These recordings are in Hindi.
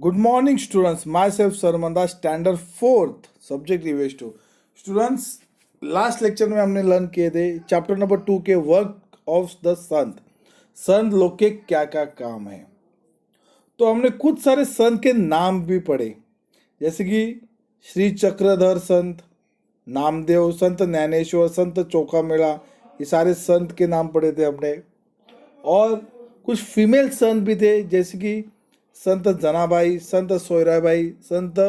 Good morning, students. Myself, Sarmanda, standard fourth, subject revised to. Students, last lecture में हमने लर्न किए थे चैप्टर नंबर 2 के वर्क ऑफ द संत। संत लोग के क्या क्या काम है। तो हमने कुछ सारे संत के नाम भी पढ़े, जैसे कि श्री चक्रधर संत, नामदेव संत, ज्ञानेश्वर संत, चौका मेला, ये सारे संत के नाम पढ़े थे हमने। और कुछ फीमेल संत भी थे, जैसे कि संत जनाबाई, संत सोयराबाई, संत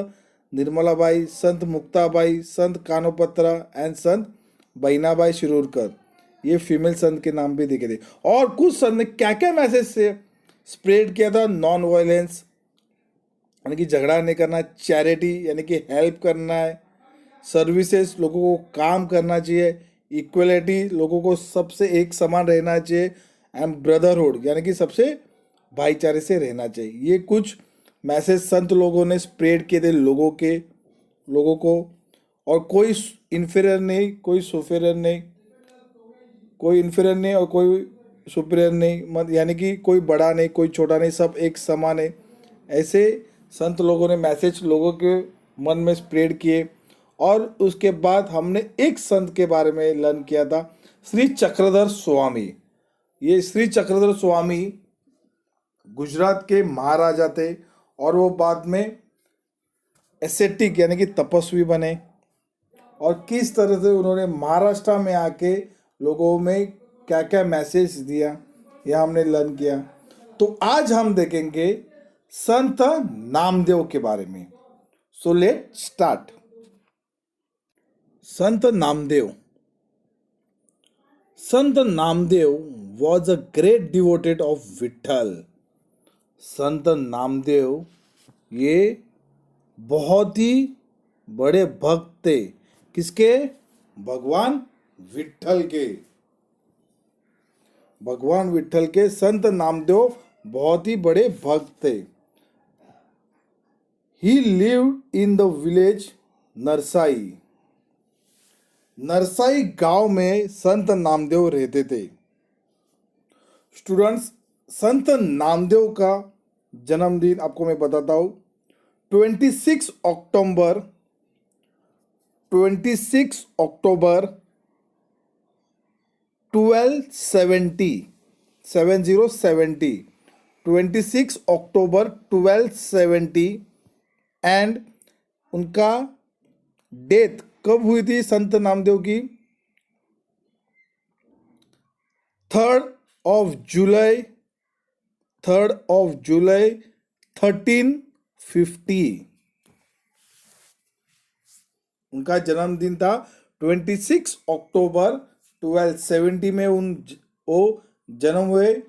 निर्मलाबाई, संत मुक्ताबाई, संत कानोपत्रा एंड संत बहिनाबाई शिरूरकर। ये फीमेल संत के नाम भी दिखे थे। और कुछ संत ने क्या क्या मैसेज से स्प्रेड किया था। नॉन वायलेंस यानी कि झगड़ा नहीं करना, चैरिटी यानी कि हेल्प करना है, सर्विसेज लोगों को काम करना चाहिए, इक्वलिटी लोगों को सबसे एक समान रहना चाहिए, एंड ब्रदरहुड यानी कि सबसे भाईचारे से रहना चाहिए। ये कुछ मैसेज संत लोगों ने स्प्रेड किए थे लोगों को। और कोई इन्फीरियर नहीं, कोई सुपीरियर नहीं, कोई इन्फीरियर नहीं और कोई सुपीरियर नहीं, मत यानी कि कोई बड़ा नहीं कोई छोटा नहीं, सब एक समान है। ऐसे संत लोगों ने मैसेज लोगों के मन में स्प्रेड किए। और उसके बाद हमने एक संत के बारे में लर्न किया था, श्री चक्रधर स्वामी। ये श्री चक्रधर स्वामी गुजरात के महाराजा थे और वो बाद में एसेटिक यानी कि तपस्वी बने। और किस तरह से उन्होंने महाराष्ट्र में आके लोगों में क्या क्या मैसेज दिया, यह हमने लर्न किया। तो आज हम देखेंगे संत नामदेव के बारे में। So let start. Sant Namdev was a great devoted of Vitthal. संत नामदेव ये बहुत ही बड़े भक्त थे। किसके? भगवान विठल के। भगवान विठल के संत नामदेव बहुत ही बड़े भक्त थे। He lived in the village Narsai. Narsai गांव में संत नामदेव रहते थे। स्टूडेंट्स, संत नामदेव का जन्मदिन आपको मैं बताता हूँ। 26 अक्टूबर 1270 26 अक्टूबर 1270। एंड उनका डेथ कब हुई थी संत नामदेव की? 3rd of July 1350। उनका जन्मदिन था 26 अक्टूबर 1270 में वो जन्म हुए।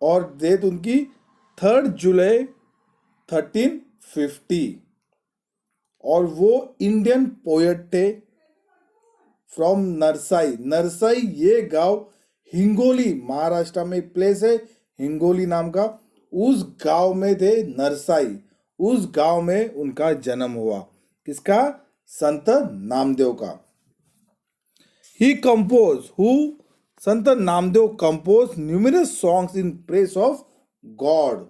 और डेथ उनकी 3rd जुलाई 1350। और वो इंडियन पोएट थे फ्रॉम नरसाई। नरसाई ये गांव हिंगोली महाराष्ट्र में प्लेस है, हिंगोली नाम का। उस गांव में थे नरसाई, उस गांव में उनका जन्म हुआ। किसका? संत नामदेव का। संत Namdev compose numerous songs in press of God.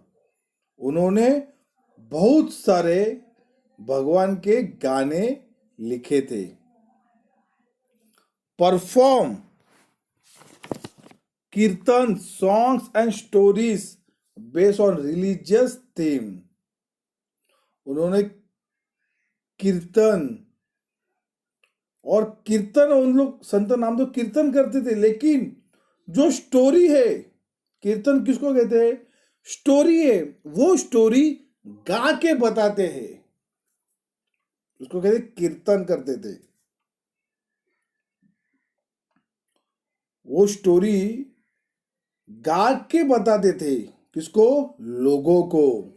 उन्होंने बहुत सारे भगवान के गाने लिखे थे। परफॉर्म कीर्तन songs and stories based on religious theme. उन्होंने कीर्तन उन लोग संत नामदेव कीर्तन करते थे, लेकिन जो स्टोरी है, कीर्तन किसको कहते हैं? स्टोरी है, वो स्टोरी गा के बताते हैं, उसको कहते कीर्तन करते थे। वो स्टोरी गा के बताते थे। किसको? लोगों को।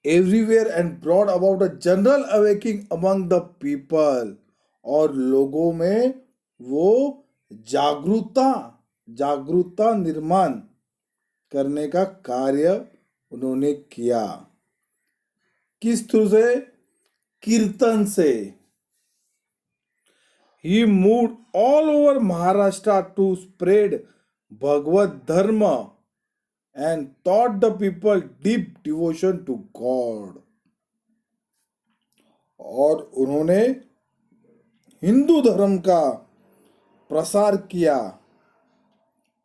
Everywhere and broad about a general awaking among the people. और लोगों में वो जागरूकता निर्माण करने का कार्य उन्होंने किया। किस थ्रू से? कीर्तन से। He moved all over Maharashtra to spread Bhagavad Dharma and taught the people deep devotion to God. और उन्होंने हिंदू धर्म का प्रसार किया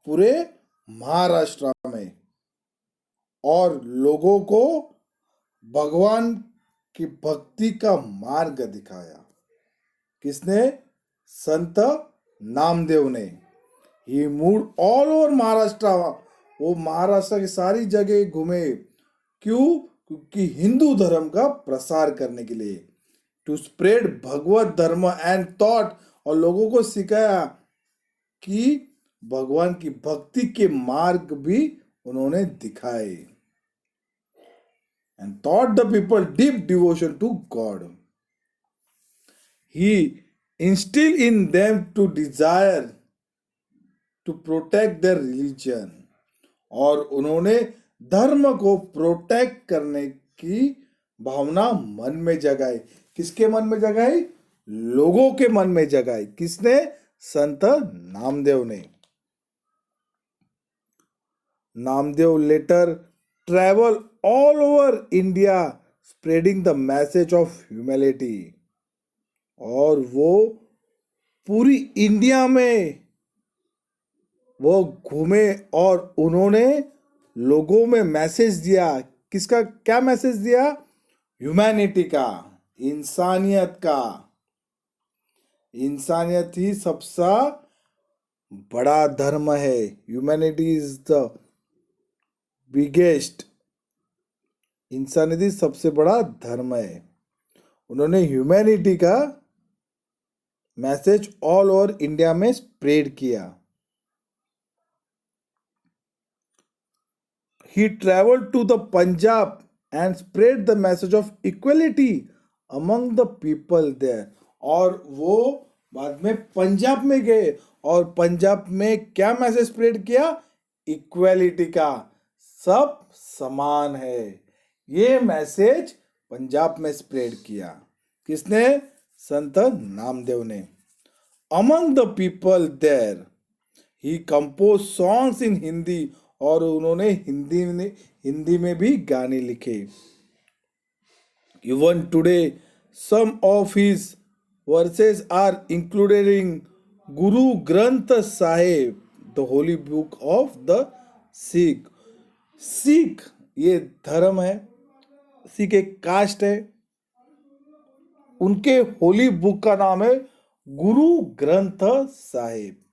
पूरे महाराष्ट्र में और लोगों को भगवान की भक्ति का मार्ग दिखाया। किसने? संत नामदेव ने। ही मूव्ड ऑल ओवर महाराष्ट्र, वो महाराष्ट्र की सारी जगह घूमे। क्यों? क्योंकि हिंदू धर्म का प्रसार करने के लिए, टू स्प्रेड भगवत धर्म एंड थॉट, और लोगों को सिखाया कि भगवान की भक्ति के मार्ग भी उन्होंने दिखाए। And taught the people deep devotion to God. He instilled in them to desire to protect their religion. और उन्होंने धर्म को प्रोटेक्ट करने की भावना मन में जगाई। किसके मन में जगाई? लोगों के मन में जगाई। किसने? संत नामदेव ने। Namdev later travel all over India spreading the message of humanity, और वो पूरी इंडिया में वो घूमे और उन्होंने लोगों में मैसेज दिया। किसका? क्या मैसेज दिया? ह्यूमैनिटी का, इंसानियत का। इंसानियत ही सबसे बड़ा धर्म है। ह्यूमैनिटी इज द बिगेस्ट, इंसानियत ही सबसे बड़ा धर्म है। उन्होंने ह्यूमैनिटी का मैसेज ऑल ओवर इंडिया में स्प्रेड किया। He traveled to the Punjab and spread the message of equality among the people there. और वो बाद में पंजाब में गए और पंजाब में क्या मैसेज स्प्रेड किया? इक्वेलिटी का, सब समान है। ये मैसेज पंजाब में स्प्रेड किया। किसने? संत नामदेव ने। Among the people there, he composed songs in Hindi, और उन्होंने हिंदी में भी गाने लिखे। Even today, some of his verses are included in Guru Granth Sahib, the holy book of the Sikh. Sikh ये धर्म है, सिख एक कास्ट है। उनके होली बुक का नाम है गुरु ग्रंथ साहिब।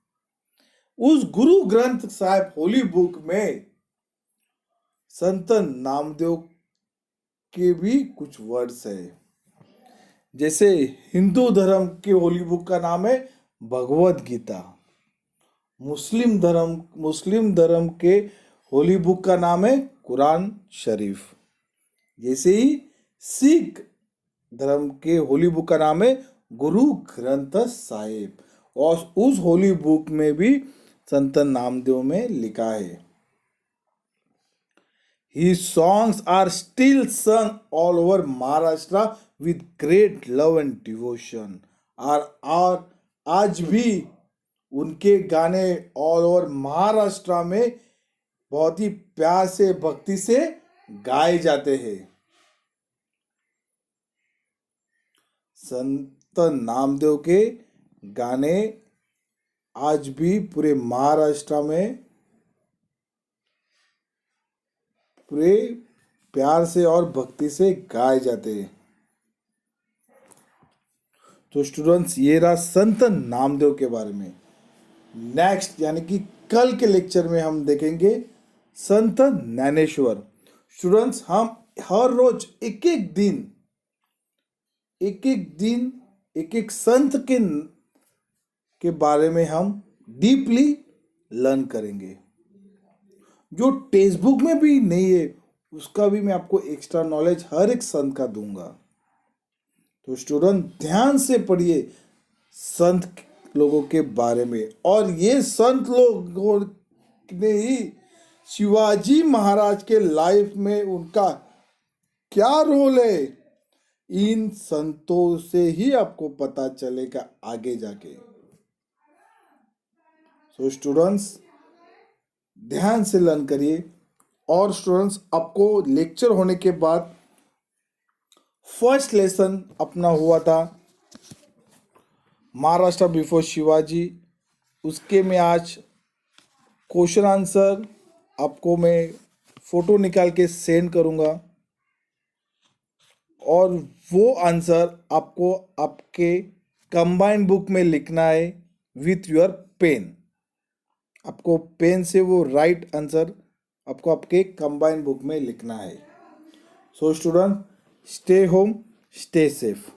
उस गुरु ग्रंथ साहिब होली बुक में संत नामदेव के भी कुछ वर्ड्स है। जैसे हिंदू धर्म के होली बुक का नाम है भगवत गीता। मुस्लिम धर्म के होली बुक का नाम है कुरान शरीफ। जैसे ही सिख धर्म के होली बुक का नाम है गुरु ग्रंथ साहिब, और उस होली बुक में भी संत नामदेव में लिखा है। His songs are still sung all over Maharashtra with great love and devotion. और आज भी उनके गाने ऑल ओवर महाराष्ट्र में बहुत ही प्यार से, भक्ति से गाए जाते हैं। संत नामदेव के गाने आज भी पूरे महाराष्ट्र में पूरे प्यार से और भक्ति से गाए जाते हैं। तो स्टूडेंट्स, ये रहा संत नामदेव के बारे में। नेक्स्ट यानी कि कल के लेक्चर में हम देखेंगे संत ज्ञानेश्वर। स्टूडेंट्स, हम हर रोज एक एक दिन एक एक संत के बारे में हम डीपली लर्न करेंगे। जो टेक्स्ट बुक में भी नहीं है उसका भी मैं आपको एक्स्ट्रा नॉलेज हर एक संत का दूंगा। तो स्टूडेंट, ध्यान से पढ़िए संत लोगों के बारे में। और ये संत लोगों ने ही शिवाजी महाराज के लाइफ में उनका क्या रोल है, इन संतों से ही आपको पता चलेगा आगे जाके। सो स्टूडेंट्स, ध्यान से लर्न करिए और स्टूडेंट्स आपको लेक्चर होने के बाद फर्स्ट लेसन अपना हुआ था महाराष्ट्र बिफोर शिवाजी, उसके में आज क्वेश्चन आंसर आपको मैं फ़ोटो निकाल के सेंड करूँगा और वो आंसर आपको आपके कंबाइंड बुक में लिखना है विथ योर पेन। आपको पेन से वो राइट आंसर आपको आपके कंबाइंड बुक में लिखना है। So student, stay home, stay safe.